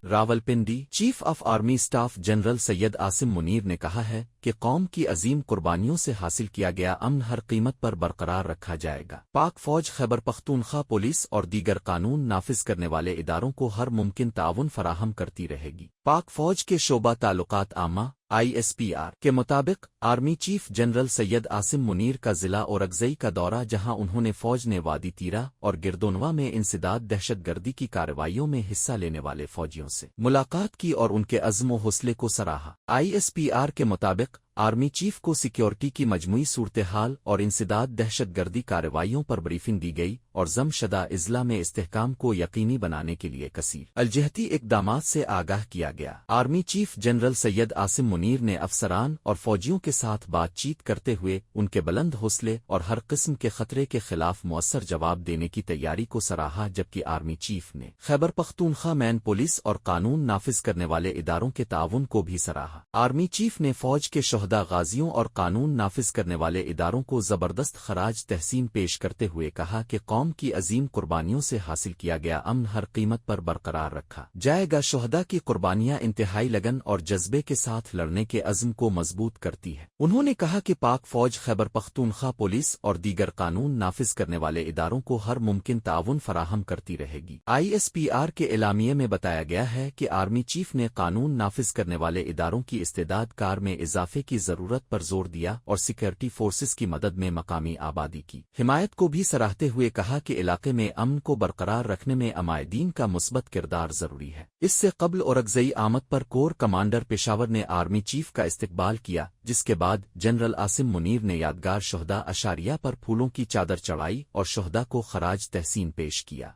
Rawalpindi chief of army staff general Syed Asim Munir نے کہا ہے کہ قوم کی عظیم قربانیوں سے حاصل کیا گیا امن ہر قیمت پر برقرار رکھا جائے گا۔ پاک فوج خیبر پختونخوا پولیس اور دیگر قانون نافذ کرنے والے اداروں کو ہر ممکن تعاون فراہم کرتی رہے گی۔ پاک فوج کے شعبہ تعلقات عامہ ISPR کے مطابق army chief general Syed Asim Munir کا ضلع اورگزئی کا دورہ، جہاں انہوں نے فوج نے وادی تیرا اور گردونوا میں انسداد دہشت گردی کی کارروائیوں میں حصہ لینے والے فوجیوں سے ملاقات کی اور ان کے عزم و حوصلے کو سراہا۔ ISPR کے مطابق آرمی چیف کو سیکیورٹی کی مجموعی صورتحال اور انسداد دہشت گردی کارروائیوں پر بریفنگ دی گئی اور ضم شدہ اضلاع میں استحکام کو یقینی بنانے کے لیے کثیر الجہتی اقدامات سے آگاہ کیا گیا۔ Army chief general Syed Asim Munir نے افسران اور فوجیوں کے ساتھ بات چیت کرتے ہوئے ان کے بلند حوصلے اور ہر قسم کے خطرے کے خلاف مؤثر جواب دینے کی تیاری کو سراہا، جبکہ آرمی چیف نے خیبر پختونخوا مین پولیس اور قانون نافذ کرنے والے اداروں کے تعاون کو بھی سراہا۔ آرمی چیف نے فوج کے شہدا غازیوں اور قانون نافذ کرنے والے اداروں کو زبردست خراج تحسین پیش کرتے ہوئے کہا کہ قوم کی عظیم قربانیوں سے حاصل کیا گیا امن ہر قیمت پر برقرار رکھا جائے گا۔ شہدا کی قربانیاں انتہائی لگن اور جذبے کے ساتھ لڑنے کے عزم کو مضبوط کرتی ہے۔ انہوں نے کہا کہ پاک فوج خیبر پختونخوا پولیس اور دیگر قانون نافذ کرنے والے اداروں کو ہر ممکن تعاون فراہم کرتی رہے گی۔ ISPR کے اعلامیے میں بتایا گیا ہے کہ آرمی چیف نے قانون نافذ کرنے والے اداروں کی استعداد کار میں اضافے کی ضرورت پر زور دیا اور سیکورٹی فورسز کی مدد میں مقامی آبادی کی حمایت کو بھی سراہتے ہوئے کہا کہ علاقے میں امن کو برقرار رکھنے میں عمائدین کا مثبت کردار ضروری ہے۔ اس سے قبل اورگزئی آمد پر کور کمانڈر پشاور نے آرمی چیف کا استقبال کیا، جس کے بعد جنرل عاصم منیر نے یادگار شہدا اشاریہ پر پھولوں کی چادر چڑھائی اور شہدا کو خراج تحسین پیش کیا۔